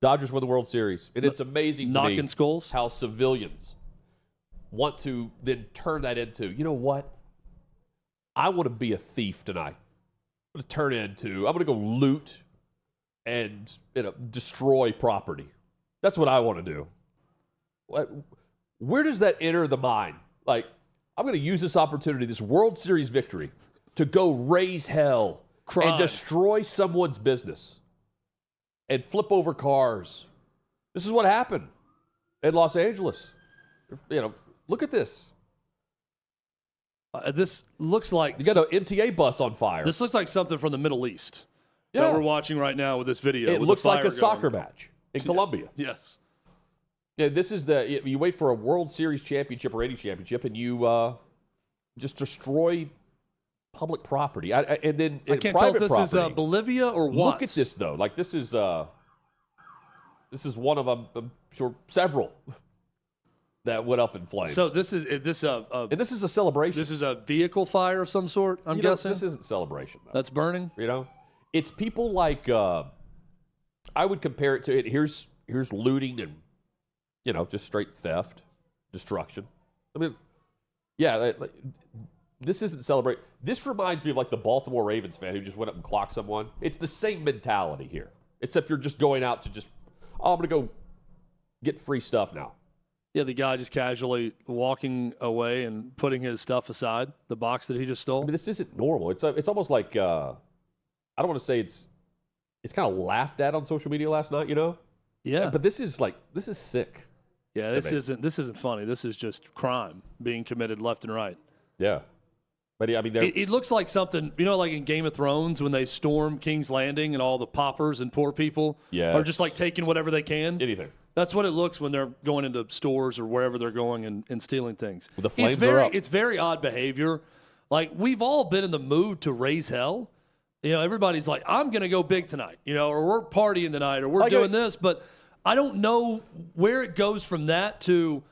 Dodgers win the World Series. And it's amazing to me knocking skulls. how civilians want to then turn that into, you know what? I want to be a thief tonight. I'm going to go loot and destroy property. That's what I want to do. Where does that enter the mind? Like, I'm going to use this opportunity, this World Series victory, to go raise hell and destroy someone's business and flip over cars. This is what happened in Los Angeles. Look at this. This looks like... You got an MTA bus on fire. This looks like something from the Middle East that we're watching right now with this video. It looks like a soccer match in Colombia. Yes. Yeah, this is you wait for a World Series championship or any championship, and you just destroy public property. And then I can't tell if this is Bolivia or what. Look at this, though. Like, this is one of, I'm sure, several that went up in flames. So this is and this is a celebration. This is a vehicle fire of some sort, I'm guessing? This isn't celebration, though. That's burning? It's people like, I would compare it to, here's looting and, just straight theft, destruction. I mean, yeah, this isn't celebrate. This reminds me of like the Baltimore Ravens fan who just went up and clocked someone. It's the same mentality here, except you're just going out to I'm going to go get free stuff now. Yeah, the guy just casually walking away and putting his stuff aside, the box that he just stole. I mean, this isn't normal. It's almost like, I don't want to say it's kind of laughed at on social media last night, Yeah. But this is sick. Yeah, this isn't funny. This is just crime being committed left and right. Yeah. But I mean, it looks like something, like in Game of Thrones when they storm King's Landing and all the paupers and poor people are just like taking whatever they can. Anything. That's what it looks when they're going into stores or wherever they're going and stealing things. Well, the flames are up. It's very odd behavior. Like, we've all been in the mood to raise hell. Everybody's like, I'm going to go big tonight, or we're partying tonight, or we're doing this. But I don't know where it goes from that to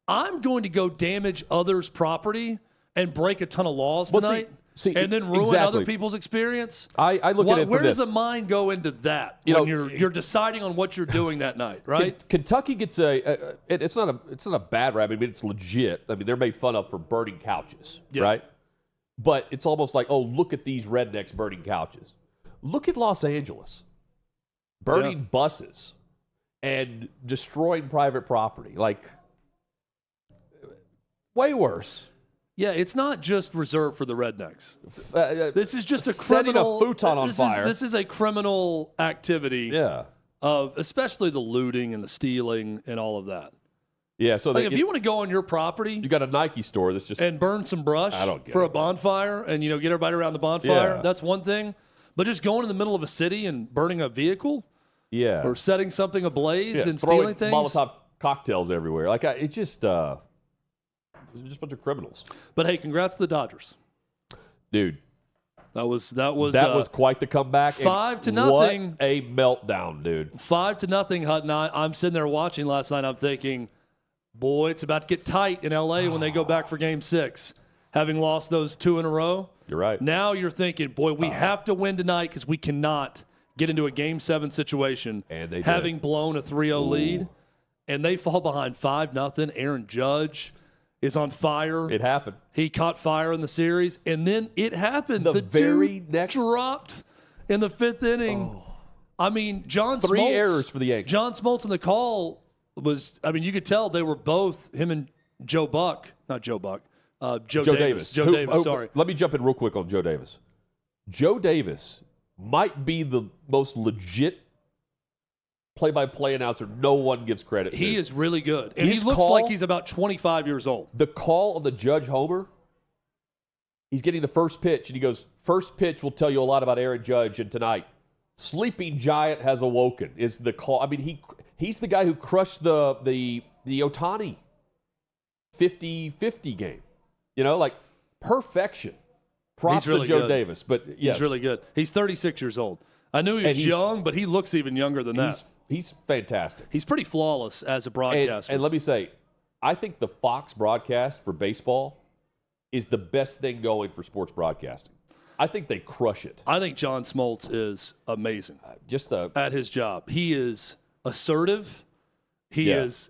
I'm going to go damage others' property and break a ton of laws tonight. And then ruin other people's experience. I look at it. Where does the mind go into that when you're deciding on what you're doing that night, right? Kentucky gets it's not a bad rap. I mean, it's legit. I mean, they're made fun of for burning couches, right? But it's almost like, oh, look at these rednecks burning couches. Look at Los Angeles burning buses and destroying private property. Like, way worse. Yeah, it's not just reserved for the rednecks. This is just a setting criminal. a futon on fire. This is a criminal activity. Yeah. Of especially the looting and the stealing and all of that. Yeah. So if you want to go on your property, you got a Nike store that's just and burn some brush for a bonfire and get everybody around the bonfire. Yeah. That's one thing. But just going in the middle of a city and burning a vehicle, or setting something ablaze, then stealing things, Molotov cocktails everywhere. Like it's just a bunch of criminals. But hey, congrats to the Dodgers, dude. That was quite the comeback. 5-0. What a meltdown, dude. 5-0, Hutton. I'm sitting there watching last night. I'm thinking, boy, it's about to get tight in L.A. when they go back for Game 6, having lost those 2 in a row. You're right. Now you're thinking, boy, we have to win tonight because we cannot get into a Game 7 situation having blown a 3-0 lead. And they fall behind 5-0. Aaron Judge is on fire. It happened. He caught fire in the series, and then it happened. The very dude next dropped in the 5th inning. I mean, John Smoltz. 3 errors for the Yankees. John Smoltz in the call was, you could tell they were both, him and Joe Davis. Joe Davis, sorry. Let me jump in real quick on Joe Davis. Joe Davis might be the most legit play-by-play announcer no one gives credit to. He is really good. And he looks like he's about 25 years old. The call on the Judge homer, he's getting the first pitch, and he goes, first pitch will tell you a lot about Aaron Judge, and tonight, sleeping giant has awoken is the call. I mean, he's the guy who crushed the Ohtani 50-50 game. Like perfection. Props to Joe Davis. But yes. He's really good. He's 36 years old. I knew he was young, but he looks even younger than that. He's fantastic. He's pretty flawless as a broadcaster. And let me say, I think the Fox broadcast for baseball is the best thing going for sports broadcasting. I think they crush it. I think John Smoltz is amazing. At his job. He is assertive. He is.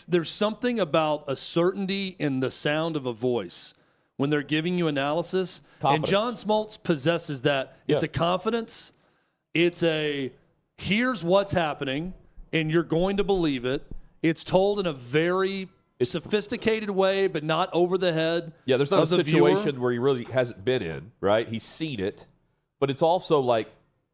There's something about a certainty in the sound of a voice when they're giving you analysis. Confidence. And John Smoltz possesses that. It's a confidence. It's a here's what's happening, and you're going to believe it. It's told in a very sophisticated way, but not over the head. Yeah, there's not a situation viewer. where he really hasn't been in, right? He's seen it, but it's also like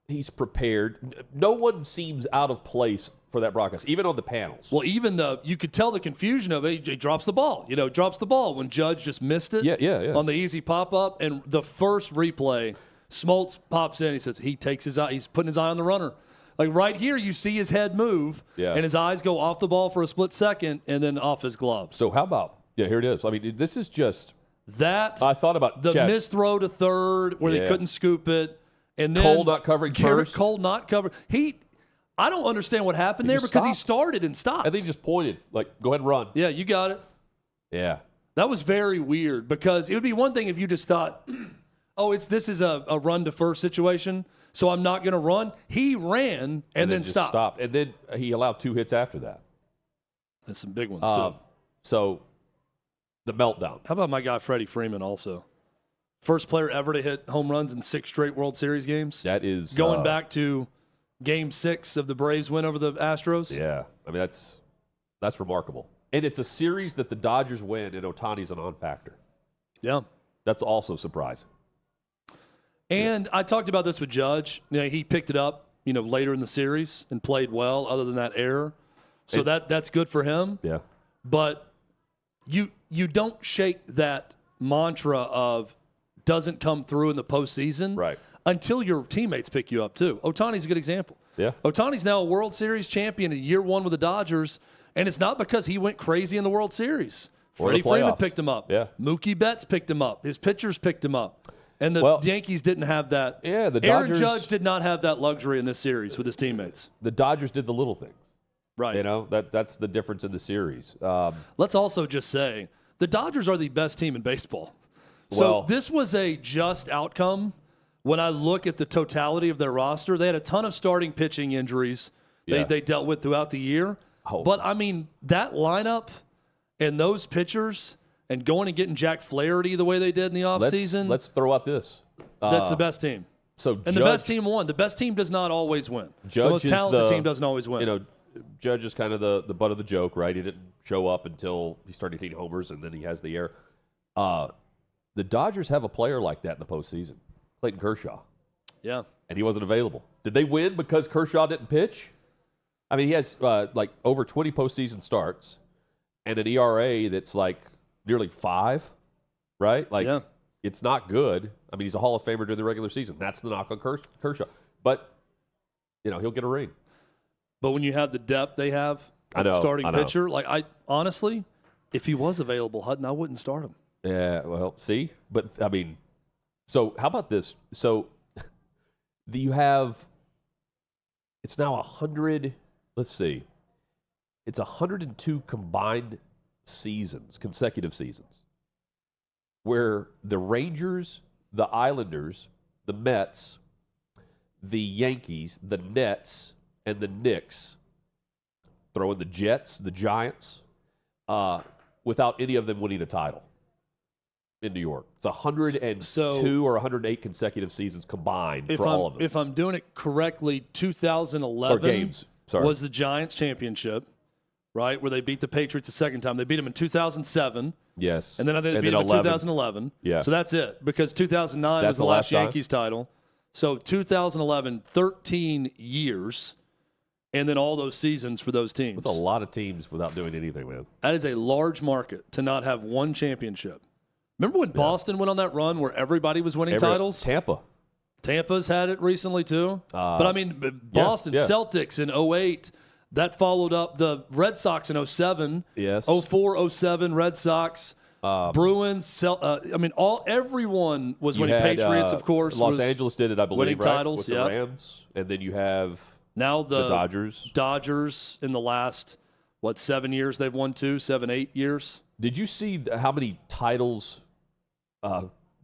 he's prepared. No one seems out of place for that broadcast, even on the panels. Well, even you could tell the confusion of it. He drops the ball. Drops the ball when Judge just missed it. Yeah. On the easy pop-up. And the first replay, Smoltz pops in. He says he takes his eye. He's putting his eye on the runner. Like right here, you see his head move, and his eyes go off the ball for a split second and then off his glove. So how about, here it is. I mean, this is just. That. I thought about the missed throw to third where they couldn't scoop it. And then Cole not covering first. Cole not covering. I don't understand what happened there because he started and stopped. I think he just pointed, like, go ahead and run. Yeah, you got it. Yeah. That was very weird because it would be one thing if you just thought, this is a run to first situation, so I'm not going to run. He ran and then stopped. And then he allowed 2 hits after that. That's some big ones, too. So the meltdown. How about my guy Freddie Freeman also? First player ever to hit home runs in 6 straight World Series games. That is. Going back to Game 6 of the Braves win over the Astros. Yeah. I mean, that's remarkable. And it's a series that the Dodgers win, and Ohtani's a non-factor. Yeah. That's also surprising. And I talked about this with Judge. He picked it up, later in the series and played well other than that error. So that's good for him. Yeah. But you don't shake that mantra of doesn't come through in the postseason. Right. Until your teammates pick you up, too. Ohtani's a good example. Yeah. Ohtani's now a World Series champion in year 1 with the Dodgers, and it's not because he went crazy in the World Series. Freddie Freeman picked him up. Yeah. Mookie Betts picked him up. His pitchers picked him up. And the Yankees didn't have that. Yeah, the Aaron Dodgers, Judge did not have that luxury in this series with his teammates. The Dodgers did the little things. Right. That's the difference in the series. Let's also just say the Dodgers are the best team in baseball. So this was a just outcome. When I look at the totality of their roster, they had a ton of starting pitching injuries they dealt with throughout the year. Oh. But, I mean, that lineup and those pitchers and going and getting Jack Flaherty the way they did in the offseason. Let's throw out this. That's the best team. The best team won. The best team does not always win. Judge the most talented team doesn't always win. Judge is kind of the butt of the joke, right? He didn't show up until he started hitting homers, and then he has the error. The Dodgers have a player like that in the postseason. Clayton Kershaw. Yeah. And he wasn't available. Did they win because Kershaw didn't pitch? I mean, he has over 20 postseason starts and an ERA that's like nearly 5, right? It's not good. I mean, he's a Hall of Famer during the regular season. That's the knock on Kershaw. But, he'll get a ring. But when you have the depth they have, starting pitcher, honestly, if he was available, Hutton, I wouldn't start him. Yeah, well, see? But, I mean, so how about this? So you have, it's now 100, let's see. It's 102 combined seasons, consecutive seasons, where the Rangers, the Islanders, the Mets, the Yankees, the Nets, and the Knicks, throw in the Jets, the Giants, without any of them winning a title in New York. It's 102 or 108 consecutive seasons combined for all of them. If I'm doing it correctly, 2011 was the Giants championship, right, where they beat the Patriots the second time. They beat them in 2007. Yes. And then they beat them in 2011. Yeah. So that's it, because 2009 was the last Yankees title. So 2011, 13 years, and then all those seasons for those teams. That's a lot of teams without doing anything, man. That is a large market to not have one championship. Remember when Boston went on that run where everybody was winning titles? Tampa's had it recently too. But I mean, Boston Celtics in 08, that followed up the Red Sox in 07. Yes. 04, 07, Red Sox. Bruins, everyone was winning. Patriots, of course. Los Angeles did it, I believe, winning right? titles, with the Rams. And then you have now the Dodgers. Dodgers in the last, 7 years they've won 8 years. Did you see how many titles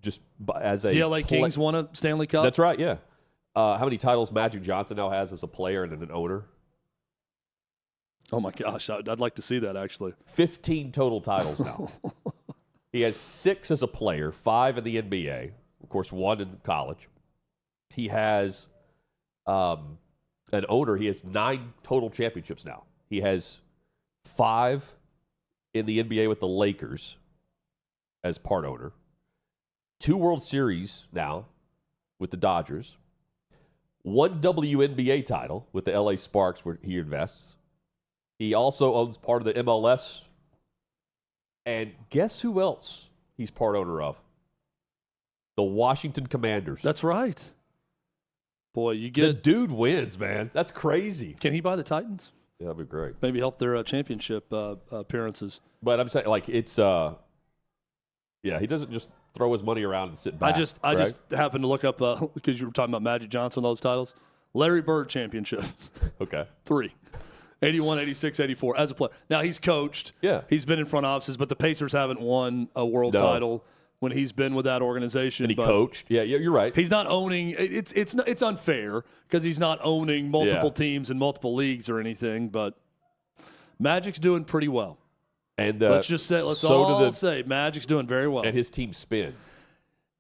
just as a the LA Kings won a Stanley Cup? That's right, yeah. How many titles Magic Johnson now has as a player and an owner? Oh, my gosh. I'd like to see that, actually. 15 total titles now. He has 6 as a player, 5 in the NBA, of course, 1 in college. He has an owner. He has 9 total championships now. He has 5 in the NBA with the Lakers as part owner. 2 World Series now with the Dodgers. 1 WNBA title with the LA Sparks where he invests. He also owns part of the MLS. And guess who else he's part owner of? The Washington Commanders. That's right. Boy, you get... The dude wins, man. That's crazy. Can he buy the Titans? Yeah, that'd be great. Maybe help their championship appearances. But I'm saying, like, it's... yeah, he doesn't just throw his money around and sit back. I just happened to look up, because you were talking about Magic Johnson, those titles. Larry Bird championships. Okay. 3. 81, 86, 84 as a player. Now, he's coached. Yeah. He's been in front offices, but the Pacers haven't won a world title when he's been with that organization. And he coached. Yeah, you're right. He's not owning. It's unfair because he's not owning multiple teams and multiple leagues or anything, but Magic's doing pretty well. And let's all say Magic's doing very well. And his team spin.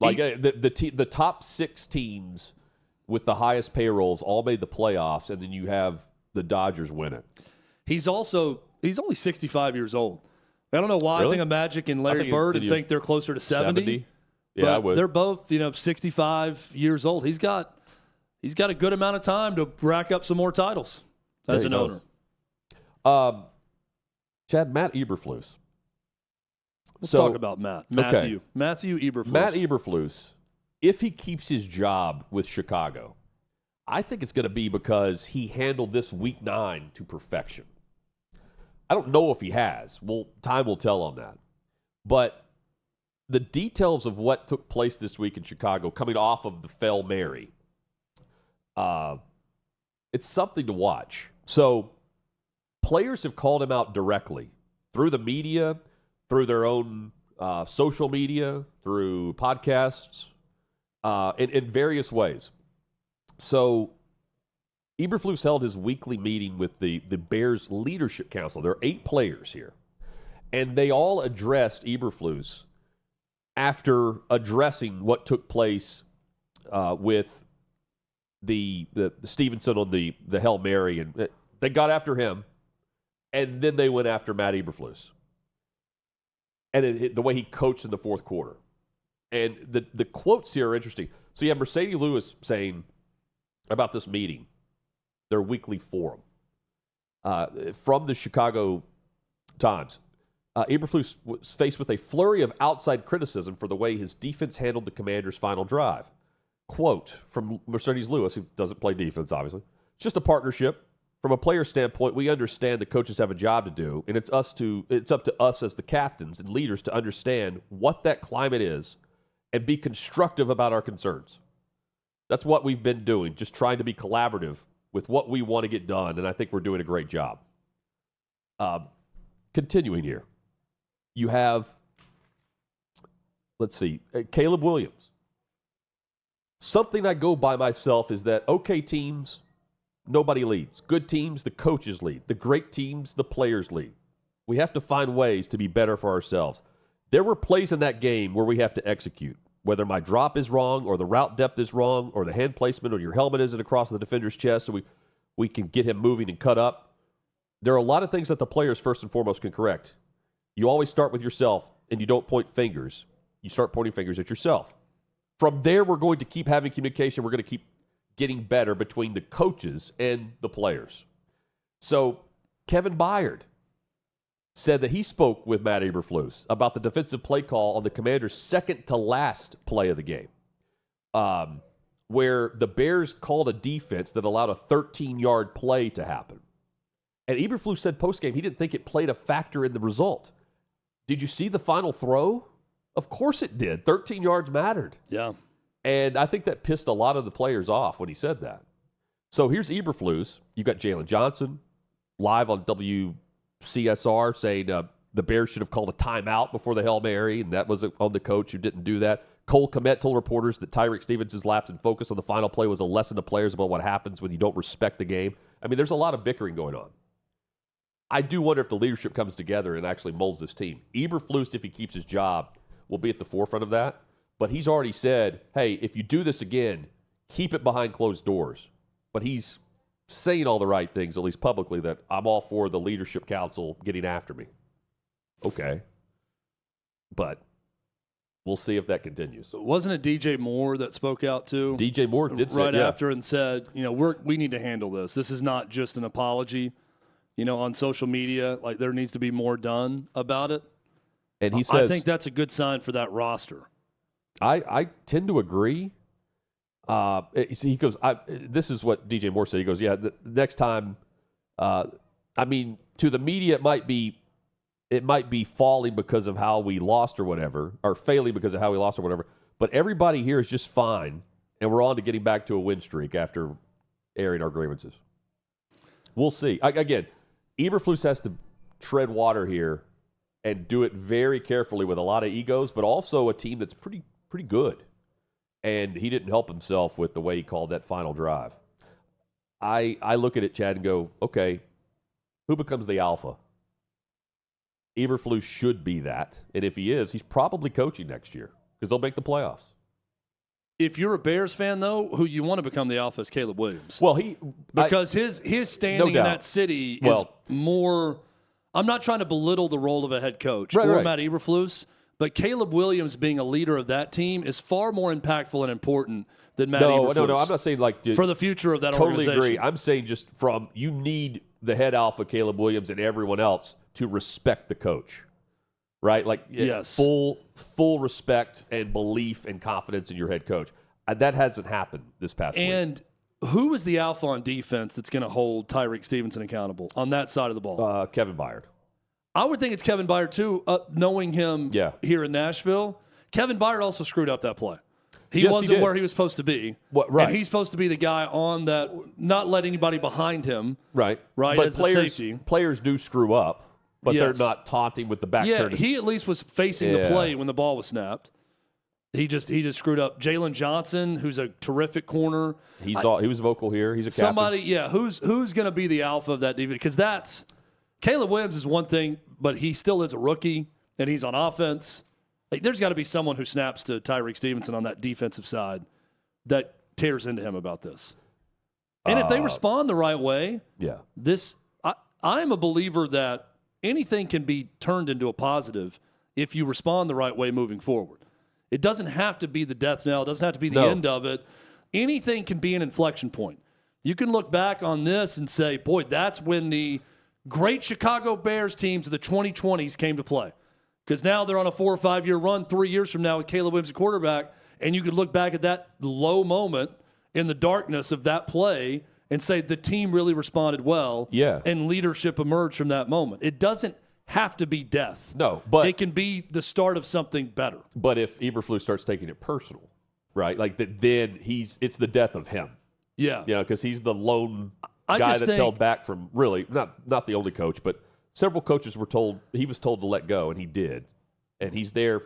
Like the top 6 teams with the highest payrolls all made the playoffs, and then you have the Dodgers win it. He's only 65 years old. I don't know why. Really? I think of Magic and Larry Bird and think they're closer to 70. Yeah, I would. They're both 65 years old. He's got a good amount of time to rack up some more titles as an owner. Chad, Matt Eberflus. Let's talk about Matt. Matthew Eberflus. Matt Eberflus, if he keeps his job with Chicago, I think it's going to be because he handled this Week 9 to perfection. I don't know if he has. Well, time will tell on that. But the details of what took place this week in Chicago, coming off of the Hail Mary, it's something to watch. So players have called him out directly through the media, through their own social media, through podcasts, in various ways. So Eberflus held his weekly meeting with the Bears Leadership Council. There are 8 players here. And they all addressed Eberflus after addressing what took place with the Stevenson on the Hail Mary. And they got after him, and then they went after Matt Eberflus. And the way he coached in the fourth quarter. And the quotes here are interesting. So you have Mercedes Lewis saying about this meeting, their weekly forum, from the Chicago Times. Eberflus was faced with a flurry of outside criticism for the way his defense handled the Commanders' final drive. Quote from Mercedes Lewis, who doesn't play defense, obviously. It's just a partnership. From a player standpoint, we understand the coaches have a job to do, and it's up to us as the captains and leaders to understand what that climate is and be constructive about our concerns. That's what we've been doing, just trying to be collaborative with what we want to get done, and I think we're doing a great job. Continuing here, you have, let's see, Caleb Williams. Something I go by myself is that okay teams, nobody leads. Good teams, the coaches lead. The great teams, the players lead. We have to find ways to be better for ourselves. There were plays in that game where we have to execute. Whether my drop is wrong or the route depth is wrong or the hand placement or your helmet isn't across the defender's chest so we can get him moving and cut up. There are a lot of things that the players first and foremost can correct. You always start with yourself and you don't point fingers. You start pointing fingers at yourself. From there, we're going to keep having communication. We're going to keep getting better between the coaches and the players. So Kevin Byard said that he spoke with Matt Eberflus about the defensive play call on the Commanders' second-to-last play of the game, where the Bears called a defense that allowed a 13-yard play to happen. And Eberflus said postgame he didn't think it played a factor in the result. Did you see the final throw? Of course it did. 13 yards mattered. Yeah. And I think that pissed a lot of the players off when he said that. So here's Eberflus. You got Jalen Johnson live on WCSR saying the Bears should have called a timeout before the Hail Mary, and that was on the coach who didn't do that. Cole Kmet told reporters that Tyreek Stevenson's lapse and focus on the final play was a lesson to players about what happens when you don't respect the game. I mean, there's a lot of bickering going on. I do wonder if the leadership comes together and actually molds this team. Eberflus, if he keeps his job, will be at the forefront of that. But he's already said, hey, if you do this again, keep it behind closed doors. But he's saying all the right things, at least publicly, that I'm all for the leadership council getting after me. Okay. But we'll see if that continues. Wasn't it DJ Moore that spoke out too? DJ Moore did right say, after and said, we need to handle this. This is not just an apology. On social media, like there needs to be more done about it. And he says, I think that's a good sign for that roster. I tend to agree. He goes, this is what DJ Moore said. He goes, the next time, to the media, it might be falling because of how we lost or whatever, or failing because of how we lost or whatever. But everybody here is just fine, and we're on to getting back to a win streak after airing our grievances. We'll see. Again, Eberflus has to tread water here and do it very carefully with a lot of egos, but also a team that's pretty good. And he didn't help himself with the way he called that final drive. I look at it, Chad, and go, okay, who becomes the alpha? Eberflus should be that. And if he is, he's probably coaching next year because they'll make the playoffs. If you're a Bears fan, though, who you want to become the alpha is Caleb Williams. Well, because his standing in that city is more. I'm not trying to belittle the role of a head coach or Matt Eberflus, but Caleb Williams being a leader of that team is far more impactful and important than Matt Eberflus. No, I'm not saying for the future of that organization. Totally agree. I'm saying just you need the head alpha, Caleb Williams, and everyone else to respect the coach. Right? Yes. Full respect and belief and confidence in your head coach. That hasn't happened this past week. And who is the alpha on defense that's going to hold Tyreek Stevenson accountable on that side of the ball? Kevin Byard. I would think it's Kevin Byard, too, knowing him here in Nashville. Kevin Byard also screwed up that play. He wasn't where he was supposed to be. Right. And he's supposed to be the guy on that, not let anybody behind him. Right. But as the safety. Players do screw up. But they're not taunting with the back turn. Yeah, he at least was facing the play when the ball was snapped. He just screwed up. Jalen Johnson, who's a terrific corner. He was vocal here. He's a captain. Somebody, who's going to be the alpha of that defense? Because Caleb Williams is one thing, but he still is a rookie, and he's on offense. There's got to be someone who snaps to Tyreek Stevenson on that defensive side that tears into him about this. And if they respond the right way, I am a believer that anything can be turned into a positive if you respond the right way moving forward. It doesn't have to be the death knell. It doesn't have to be the end of it. Anything can be an inflection point. You can look back on this and say, boy, that's when the great Chicago Bears teams of the 2020s came to play. Because now they're on a 4 or 5 year run 3 years from now with Caleb Williams at quarterback, and you could look back at that low moment in the darkness of that play and say the team really responded well, and leadership emerged from that moment. It doesn't have to be death. No, but it can be the start of something better. But if Eberflus starts taking it personal, right, then it's the death of him. Yeah, because he's the lone guy that's held back from really not the only coach, but several coaches he was told to let go, and he did, and he's there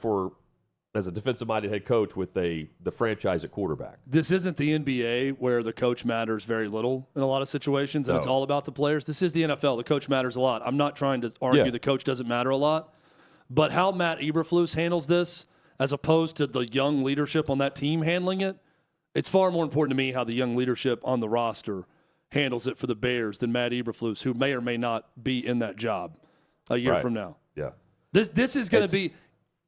as a defensive-minded head coach with the franchise at quarterback. This isn't the NBA where the coach matters very little in a lot of situations, and it's all about the players. This is the NFL. The coach matters a lot. I'm not trying to argue the coach doesn't matter a lot, but how Matt Eberflus handles this as opposed to the young leadership on that team handling it, it's far more important to me how the young leadership on the roster handles it for the Bears than Matt Eberflus, who may or may not be in that job a year from now. Yeah. This is going to be –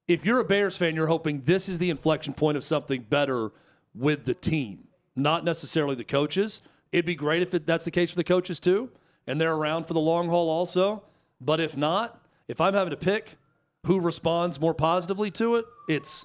if you're a Bears fan, you're hoping this is the inflection point of something better with the team, not necessarily the coaches. It'd be great if that's the case for the coaches too, and they're around for the long haul also. But if not, if I'm having to pick who responds more positively to it, it's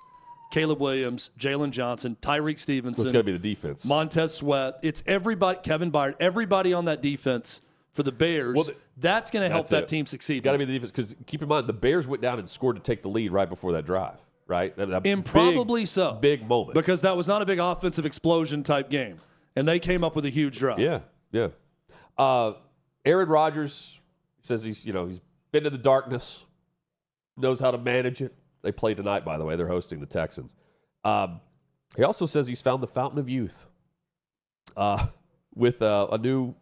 Caleb Williams, Jalen Johnson, Tyreek Stevenson. It's got to be the defense. Montez Sweat. It's everybody, Kevin Byard, everybody on that defense for the Bears. That's going to help that team succeed. Got to be the defense, because keep in mind, the Bears went down and scored to take the lead right before that drive, right? Probably so. Big moment. Because that was not a big offensive explosion type game. And they came up with a huge drive. Yeah. Aaron Rodgers says he's been in the darkness, knows how to manage it. They play tonight, by the way. They're hosting the Texans. He also says he's found the fountain of youth with a new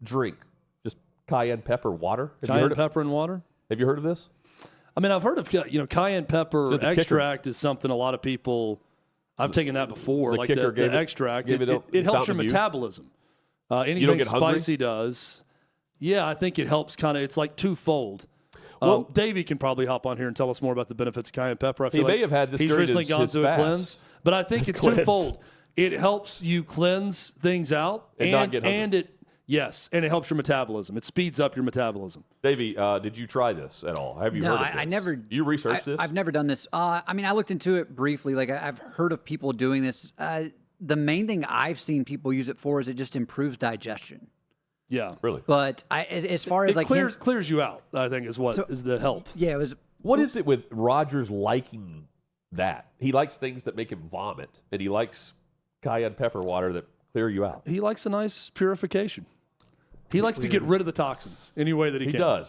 drink. cayenne pepper water. Cayenne pepper and water? Have you heard of this? I mean, I've heard of, cayenne pepper extract is something a lot of people, I've taken that before. Like the extract, it helps your metabolism. Anything spicy does. Yeah, I think it helps it's like twofold. Well, Davey can probably hop on here and tell us more about the benefits of cayenne pepper. I feel he may have had this he's during recently gone his through a cleanse. But I think it's twofold. It helps you cleanse things out. And not get hungry. And it helps your metabolism. It speeds up your metabolism. Davey, did you try this at all? Have you heard of this? I never. You researched this? I've never done this. I mean, I looked into it briefly. Like, I've heard of people doing this. The main thing I've seen people use it for is it just improves digestion. Yeah. Really? But as far as it clears you out, I think is the help. Yeah, it was. What is it with Rodgers liking that? He likes things that make him vomit, and he likes cayenne pepper water that clear you out. He likes a nice purification. He likes to get rid of the toxins any way that he can.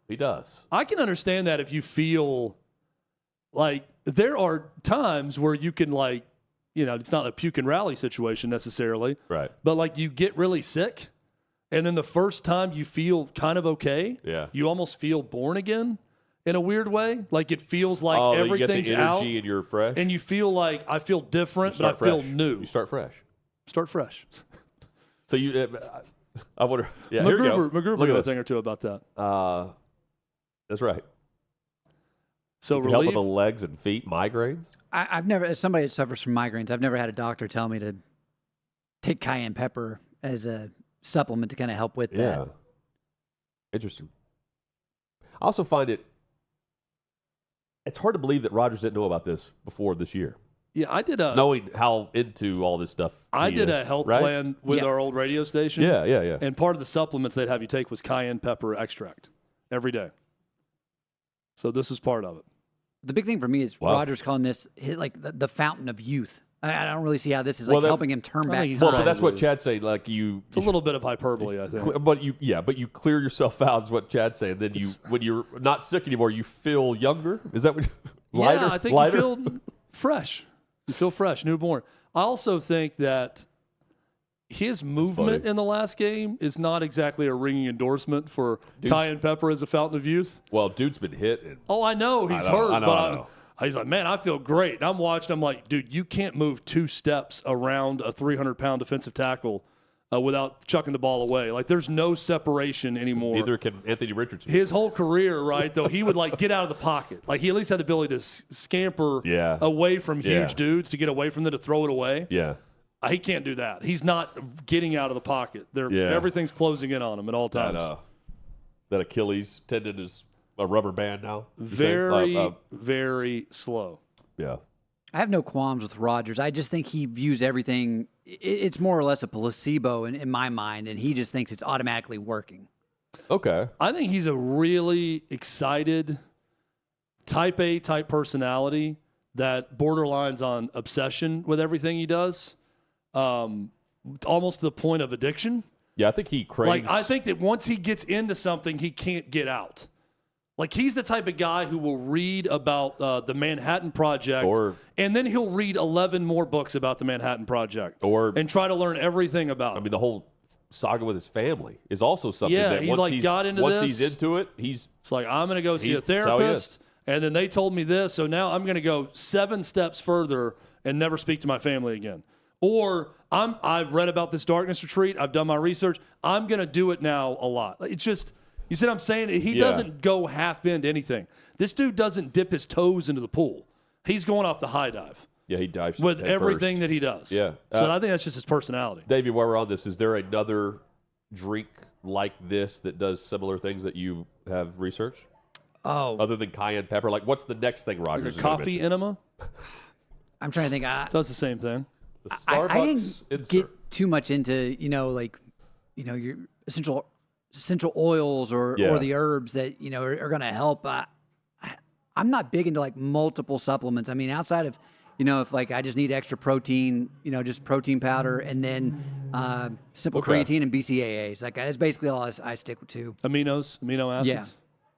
He does. I can understand that if you feel like there are times where you can it's not a puke and rally situation necessarily. Right. But you get really sick, and then the first time you feel kind of okay, you almost feel born again in a weird way. Like it feels like everything's you get the energy out, and you're fresh. And you feel like I feel different, but I feel new. You start fresh. Start fresh. So I wonder. Yeah, McGruber knew a thing or two about that. That's right. So help with the legs and feet, migraines. I've never, as somebody that suffers from migraines, I've never had a doctor tell me to take cayenne pepper as a supplement to kind of help with that. Yeah. Interesting. I also find it's hard to believe that Rodgers didn't know about this before this year. Yeah, I did knowing how into all this stuff. I did a health plan with our old radio station. Yeah. And part of the supplements they'd have you take was cayenne pepper extract every day. So this is part of it. The big thing for me is Rodgers calling this the fountain of youth. I don't really see how this is helping him turn back time. Well, but that's what Chad's saying. It's a little bit of hyperbole, I think. But you clear yourself out is what Chad's saying. Then when you're not sick anymore, you feel younger. Is that what? Lighter? Yeah, I think you feel fresh. You feel fresh, newborn. I also think that his movement in the last game is not exactly a ringing endorsement for cayenne pepper as a fountain of youth. Well, dude's been hit. I know he's hurt, he's like, man, I feel great. And I'm watching. I'm like, dude, you can't move 2 steps around a 300-pound defensive tackle without chucking the ball away. There's no separation anymore. Neither can Anthony Richardson. His whole career, right, though, he would get out of the pocket. He at least had the ability to scamper away from huge dudes to get away from them to throw it away. Yeah. He can't do that. He's not getting out of the pocket. Everything's closing in on him at all times. That Achilles tendon is a rubber band now. Very slow. Yeah. I have no qualms with Rodgers. I just think he views everything. It's more or less a placebo in my mind, and he just thinks it's automatically working. Okay. I think he's a really excited type A type personality that borderlines on obsession with everything he does, almost to the point of addiction. Yeah, I think he craves. I think that once he gets into something, he can't get out. He's the type of guy who will read about the Manhattan Project, and then he'll read 11 more books about the Manhattan Project, and try to learn everything about it. I mean, the whole saga with his family is also something that once he's into it, it's like, I'm going to go see a therapist, and then they told me this, so now I'm going to go 7 steps further and never speak to my family again. Or I've read about this darkness retreat, I've done my research, I'm going to do it now a lot. It's just... You see what I'm saying? He doesn't go half into anything. This dude doesn't dip his toes into the pool. He's going off the high dive. Yeah, he dives with everything that he does. Yeah. So I think that's just his personality. Davey, while we're on this, is there another drink like this that does similar things that you have researched? Oh. Other than cayenne pepper? Like, what's the next thing Rodgers is coffee enema? I'm trying to think. Does the same thing. The Starbucks I didn't insert. Get too much into, your essential oils or the herbs that, are going to help. I'm not big into multiple supplements. I mean, outside of, if I just need extra protein, just protein powder and then simple creatine and BCAAs. That's basically all I stick to. Amino acids. Yeah.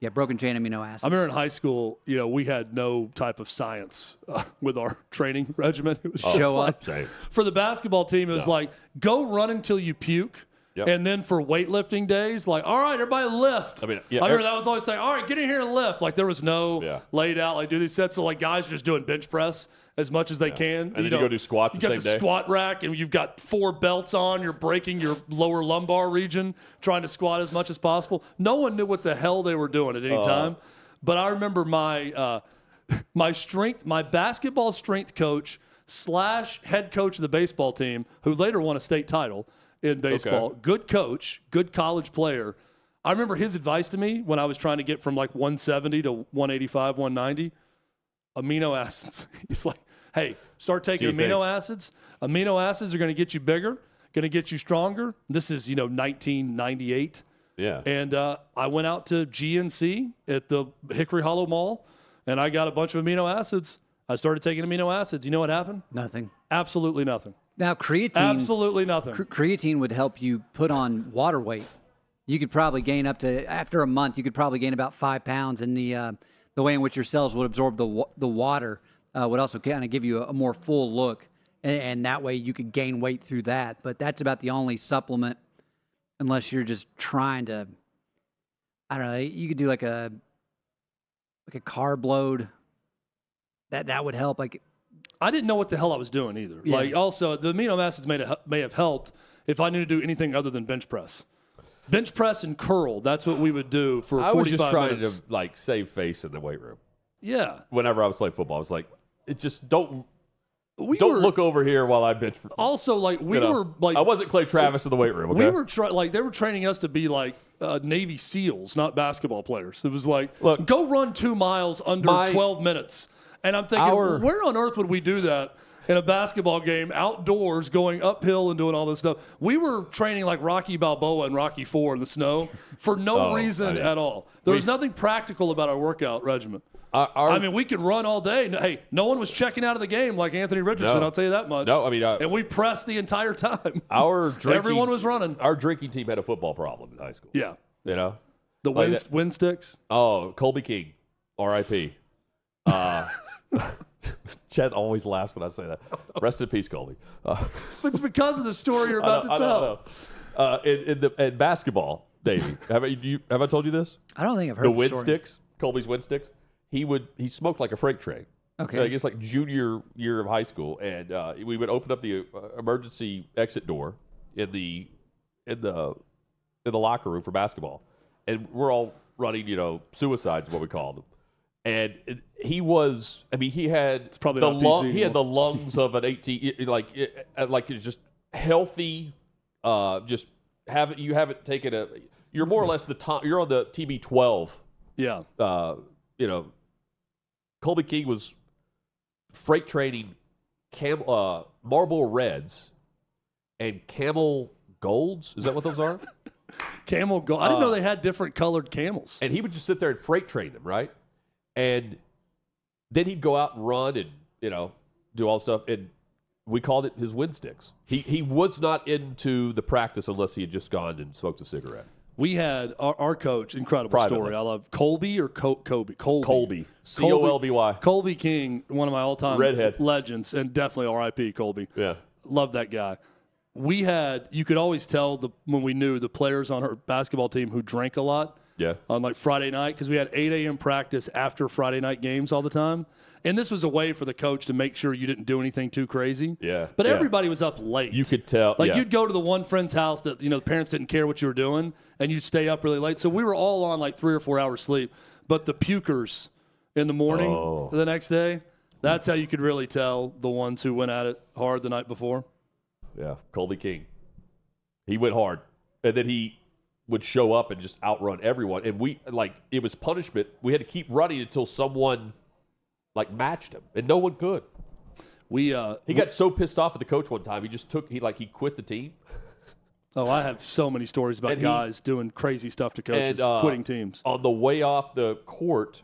Yeah, broken chain amino acids. I remember in high school, we had no type of science with our training regimen. It was show up. For the basketball team, it was go run until you puke. Yep. And then for weightlifting days, like, all right, everybody lift. I mean, I remember that was always saying, all right, get in here and lift. Like, there was no laid out, like, do these sets. So, like, guys are just doing bench press as much as they can. And then you go do squats the same day. You got the squat rack, and you've got 4 belts on. You're breaking your lower lumbar region, trying to squat as much as possible. No one knew what the hell they were doing at any time. But I remember my my basketball strength coach / head coach of the baseball team, who later won a state title in baseball. Okay. Good coach, good college player. I remember his advice to me when I was trying to get from like 170 to 185, 190, amino acids. He's like, hey, start taking amino acids. Amino acids are going to get you bigger, going to get you stronger. This is, 1998. Yeah. And I went out to GNC at the Hickory Hollow Mall, and I got a bunch of amino acids. I started taking amino acids. You know what happened? Nothing. Absolutely nothing. Now, creatine. Absolutely nothing. Creatine would help you put on water weight. You could probably gain after a month, you could probably gain about 5 pounds, and the way in which your cells would absorb the water would also kind of give you a more full look, and that way you could gain weight through that. But that's about the only supplement, unless you're just trying to, I don't know, you could do like a carb load. That would help. Like, I didn't know what the hell I was doing either. Yeah. Like, also, the amino acids may have helped if I knew to do anything other than bench press. Bench press and curl, that's what we would do for 45 minutes. I was just trying to, like, save face in the weight room. Yeah. Whenever I was playing football, I was like, it just don't look over here while I bench. Also, like, we were, like... I wasn't Clay Travis in the weight room, okay? We were, they were training us to be, like, Navy SEALs, not basketball players. It was like, look, go run 2 miles under 12 minutes. And I'm thinking, where on earth would we do that in a basketball game, outdoors, going uphill and doing all this stuff? We were training like Rocky Balboa and Rocky IV in the snow for no reason at all. There was nothing practical about our workout regimen. I mean, we could run all day. Hey, no one was checking out of the game like Anthony Richardson, I'll tell you that much. No, I mean... and we pressed the entire time. Everyone was running. Our drinking team had a football problem in high school. Yeah. You know? The wind sticks? Oh, Colby King, R.I.P. Chet always laughs when I say that. Rest in peace, Colby. It's because of the story you're about to tell. In basketball, Davey, have I told you this? I don't think I've heard the wind sticks. Colby's wind sticks. He smoked like a freight train. Okay. It's like junior year of high school, and we would open up the emergency exit door in the locker room for basketball, and we're all running, suicides is what we call them. And he had the lungs of an 18, like just healthy, you haven't taken you're more or less you're on the TB12. Yeah. Colby King was freight training Marlboro Reds and Camel Golds. Is that what those are? Camel Gold. I didn't know they had different colored camels. And he would just sit there and freight train them, right? And then he'd go out and run and, do all stuff. And we called it his wind sticks. He was not into the practice unless he had just gone and smoked a cigarette. We had our coach, incredible story. I love Colby or Kobe? Colby. C-O-L-B-Y. Colby King, one of my all-time redhead legends, and definitely R.I.P. Colby. Yeah. Love that guy. You could always tell when we knew the players on our basketball team who drank a lot. Yeah. On like Friday night, because we had 8 a.m. practice after Friday night games all the time. And this was a way for the coach to make sure you didn't do anything too crazy. Yeah. But everybody was up late. You could tell. Like you'd go to the one friend's house that, the parents didn't care what you were doing, and you'd stay up really late. So we were all on like 3 or 4 hours sleep. But the pukers in the morning the next day, that's how you could really tell the ones who went at it hard the night before. Yeah. Colby King. He went hard. And then he would show up and just outrun everyone. And it was punishment. We had to keep running until someone matched him, and no one could. He got so pissed off at the coach one time, he quit the team. Oh, I have so many stories about guys doing crazy stuff to coaches, quitting teams. On the way off the court,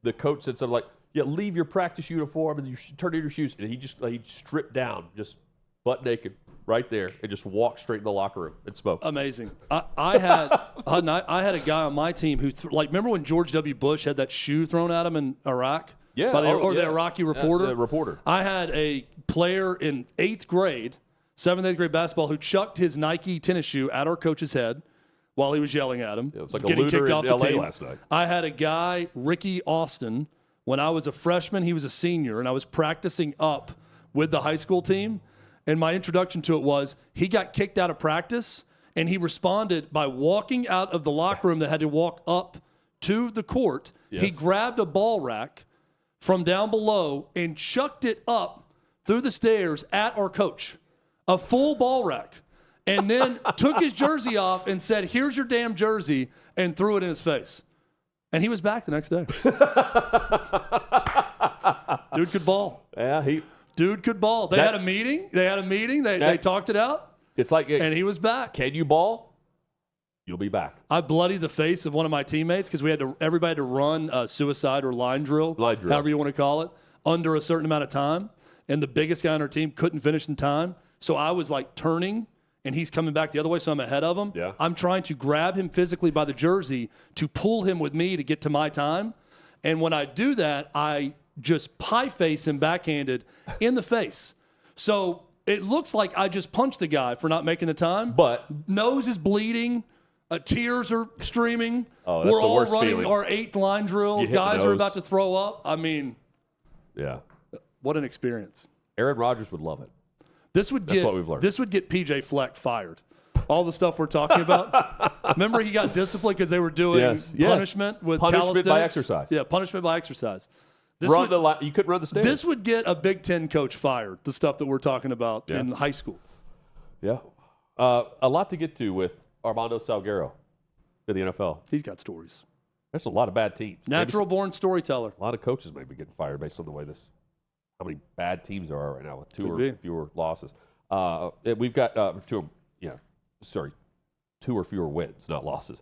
the coach said something like, "Yeah, leave your practice uniform and you should turn in your shoes." And he stripped down, just butt naked, right there, and just walked straight in the locker room and smoked. Amazing. I had a guy on my team who remember when George W. Bush had that shoe thrown at him in Iraq? Yeah. The Iraqi reporter? The reporter. I had a player in 8th grade 7th, 8th grade basketball, who chucked his Nike tennis shoe at our coach's head while he was yelling at him. It was like a getting looter kicked in off the L.A. team. last night. I had a guy, Ricky Austin, when I was a freshman, he was a senior, and I was practicing up with the high school team. And my introduction to it was he got kicked out of practice, and he responded by walking out of the locker room that had to walk up to the court. Yes. He grabbed a ball rack from down below and chucked it up through the stairs at our coach, a full ball rack, and then took his jersey off and said, "Here's your damn jersey," and threw it in his face. And he was back the next day. Dude could ball. Yeah, Dude could ball. They had a meeting. They talked it out. It's like, and he was back. Can you ball? You'll be back. I bloodied the face of one of my teammates because everybody had to run a suicide or line drill, however you want to call it, under a certain amount of time. And the biggest guy on our team couldn't finish in time. So I was like turning, and he's coming back the other way, so I'm ahead of him. Yeah. I'm trying to grab him physically by the jersey to pull him with me to get to my time. And when I do that, I just pie face him backhanded in the face. So it looks like I just punched the guy for not making the time. But nose is bleeding. Tears are streaming. Oh, that's We're the all worst running feeling. our 8th line drill. You hit Guys the are nose. about to throw up. I mean, yeah, what an experience. Aaron Rodgers would love it. This would That's what we've learned. This would get PJ Fleck fired. All the stuff we're talking about. Remember, he got disciplined because they were doing punishment with punishment by calisthenics? exercise. Yeah, punishment by exercise. You couldn't run the stairs. This would get a Big Ten coach fired. The stuff that we're talking about in high school. Yeah, a lot to get to with Armando Salguero in the NFL. He's got stories. There's a lot of bad teams. Natural-born storyteller. A lot of coaches may be getting fired based on the way how many bad teams there are right now with two Could be. or fewer losses. We've got two or fewer wins, not losses.